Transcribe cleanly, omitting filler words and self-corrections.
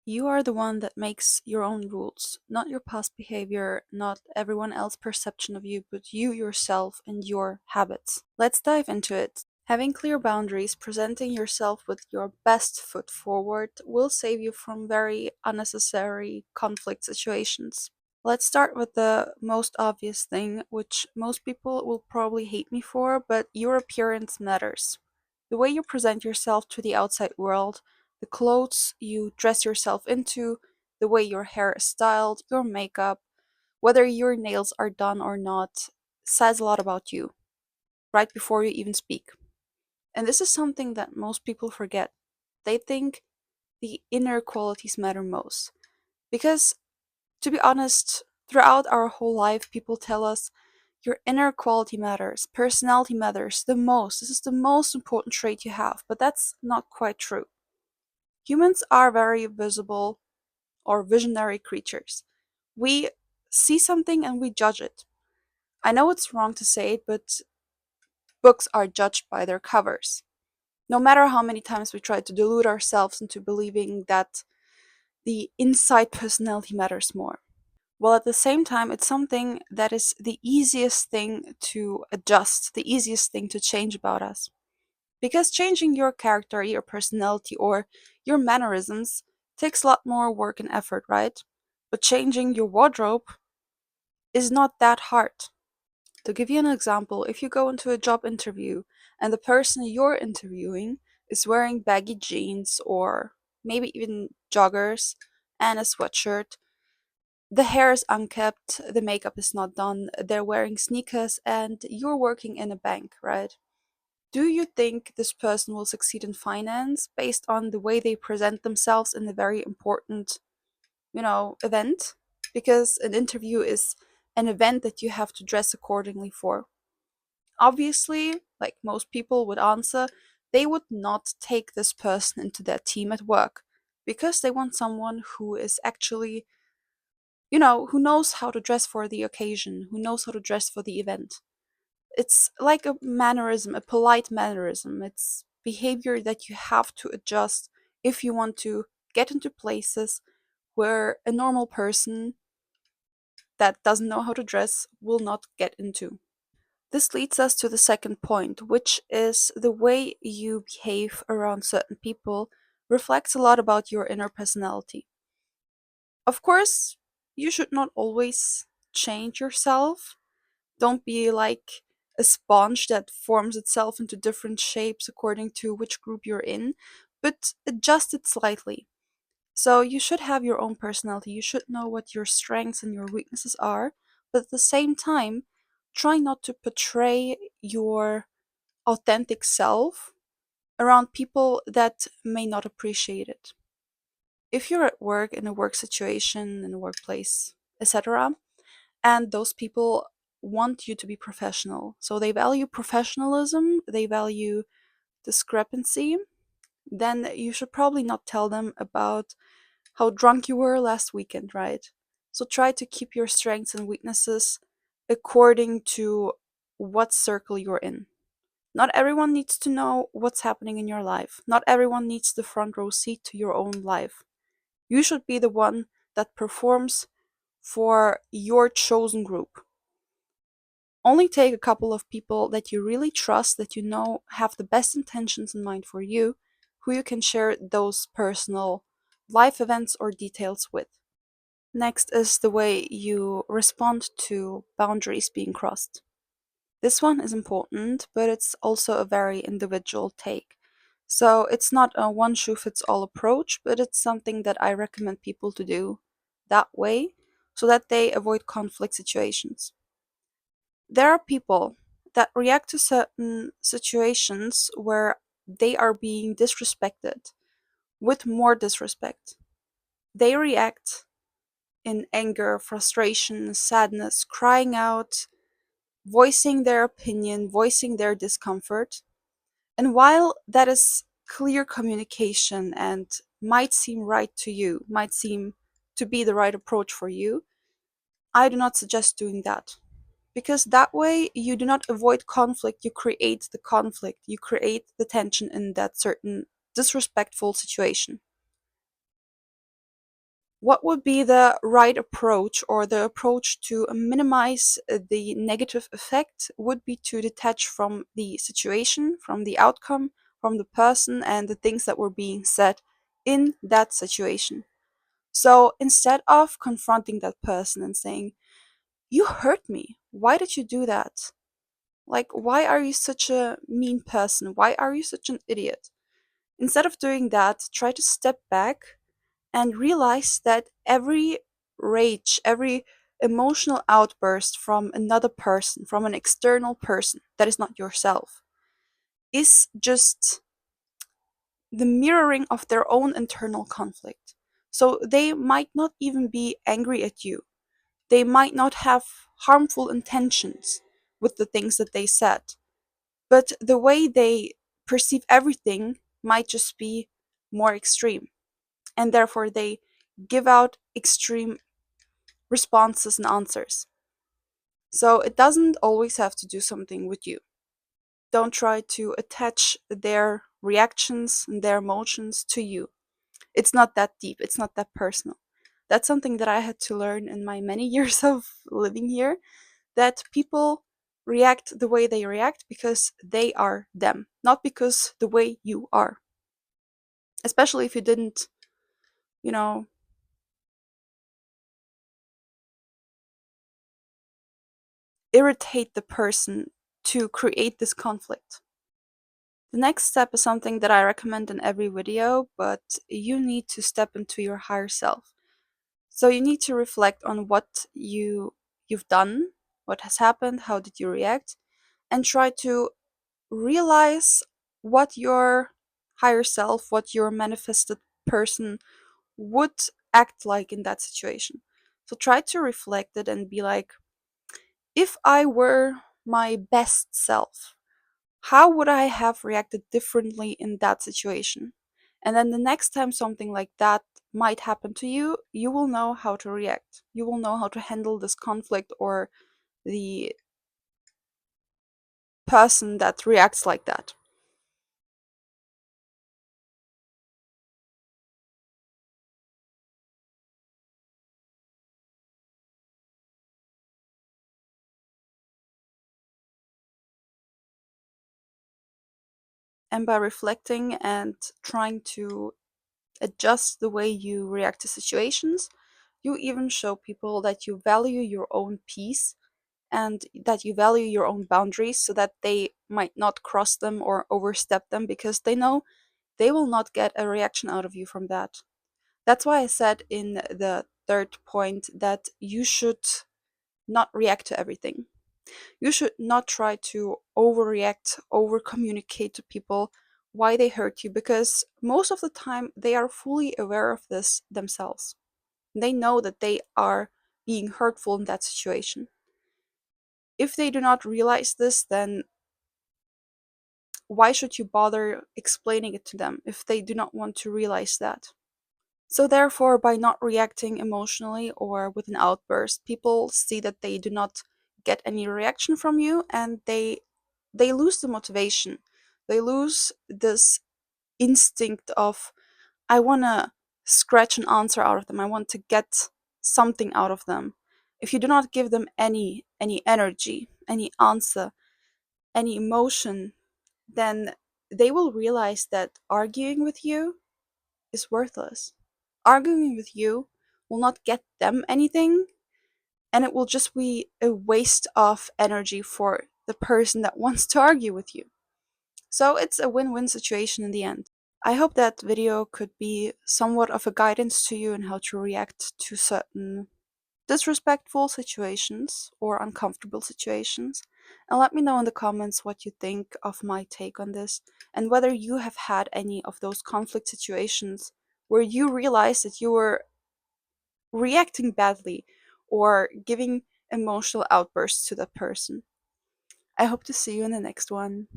You are the one that makes your own rules, not your past behavior, not everyone else's perception of you, but you yourself and your habits. Let's dive into it. Having clear boundaries, presenting yourself with your best foot forward will save you from very unnecessary conflict situations. Let's start with the most obvious thing, which most people will probably hate me for, but your appearance matters. The way you present yourself to the outside world, the clothes you dress yourself into, the way your hair is styled, your makeup, whether your nails are done or not, says a lot about you right before you even speak. And this is something that most people forget. They think the inner qualities matter most. Because, to be honest, throughout our whole life, people tell us your inner quality matters, personality matters the most. This is the most important trait you have, but that's not quite true. Humans are very visible or visionary creatures. We see something and we judge it. I know it's wrong to say it, but books are judged by their covers. No matter how many times we try to delude ourselves into believing that the inside personality matters more. While at the same time, it's something that is the easiest thing to adjust, the easiest thing to change about us. Because changing your character, your personality, or your mannerisms takes a lot more work and effort, right? But changing your wardrobe is not that hard. To give you an example, if you go into a job interview and the person you're interviewing is wearing baggy jeans or maybe even joggers and a sweatshirt, the hair is unkept, the makeup is not done, they're wearing sneakers, and you're working in a bank, right? Do you think this person will succeed in finance based on the way they present themselves in a very important, event? Because an interview is an event that you have to dress accordingly for. Obviously, like most people would answer, they would not take this person into their team at work because they want someone who is actually, who knows how to dress for the occasion, who knows how to dress for the event. It's like a mannerism, a polite mannerism. It's behavior that you have to adjust if you want to get into places where a normal person that doesn't know how to dress will not get into. This leads us to the second point, which is the way you behave around certain people reflects a lot about your inner personality. Of course, you should not always change yourself. Don't be like a sponge that forms itself into different shapes according to which group you're in, but adjust it slightly. So you should have your own personality. You should know what your strengths and your weaknesses are, but at the same time, try not to portray your authentic self around people that may not appreciate it. If you're at work in a work situation, in a workplace, etc., and those people want you to be professional. So they value professionalism, they value discrepancy, then you should probably not tell them about how drunk you were last weekend, right? So try to keep your strengths and weaknesses according to what circle you're in. Not everyone needs to know what's happening in your life. Not everyone needs the front row seat to your own life. You should be the one that performs for your chosen group. Only take a couple of people that you really trust, that you know have the best intentions in mind for you, who you can share those personal life events or details with. Next is the way you respond to boundaries being crossed. This one is important, but it's also a very individual take. So it's not a one shoe fits all approach, but it's something that I recommend people to do that way so that they avoid conflict situations. There are people that react to certain situations where they are being disrespected with more disrespect. They react in anger, frustration, sadness, crying out, voicing their opinion, voicing their discomfort. And while that is clear communication and might seem right to you, might seem to be the right approach for you, I do not suggest doing that. Because that way you do not avoid conflict, you create the conflict, you create the tension in that certain disrespectful situation. What would be the right approach, or the approach to minimize the negative effect would be to detach from the situation, from the outcome, from the person, and the things that were being said in that situation. So instead of confronting that person and saying, "You hurt me. Why did you do that? Like, why are you such a mean person? Why are you such an idiot?" Instead of doing that, try to step back and realize that every rage, every emotional outburst from another person, from an external person that is not yourself, is just the mirroring of their own internal conflict. So they might not even be angry at you. They might not have harmful intentions with the things that they said, but the way they perceive everything might just be more extreme. And therefore, they give out extreme responses and answers. So it doesn't always have to do something with you. Don't try to attach their reactions and their emotions to you. It's not that deep, it's not that personal. That's something that I had to learn in my many years of living here, that people react the way they react because they are them, not because the way you are. Especially if you didn't, you know, irritate the person to create this conflict. The next step is something that I recommend in every video, but you need to step into your higher self. So you need to reflect on what you've done, what has happened, how did you react, and try to realize what your higher self, what your manifested person would act like in that situation. So try to reflect it and be like, if I were my best self, how would I have reacted differently in that situation? And then the next time something like that might happen to you, you will know how to react. You will know how to handle this conflict or the person that reacts like that. And by reflecting and trying to adjust the way you react to situations, you even show people that you value your own peace and that you value your own boundaries so that they might not cross them or overstep them, because they know they will not get a reaction out of you from that. That's why I said in the third point that you should not react to everything. You should not try to overreact, over communicate to people why they hurt you, because most of the time they are fully aware of this themselves. They know that they are being hurtful in that situation. If they do not realize this, then why should you bother explaining it to them if they do not want to realize that? So, therefore, by not reacting emotionally or with an outburst, people see that they do not get any reaction from you, and they lose the motivation. They lose this instinct of, I want to scratch an answer out of them. I want to get something out of them. If you do not give them any energy, any answer, any emotion, then they will realize that arguing with you is worthless. Arguing with you will not get them anything, and it will just be a waste of energy for the person that wants to argue with you. So it's a win-win situation in the end. I hope that video could be somewhat of a guidance to you in how to react to certain disrespectful situations or uncomfortable situations. And let me know in the comments what you think of my take on this, and whether you have had any of those conflict situations where you realized that you were reacting badly or giving emotional outbursts to that person. I hope to see you in the next one.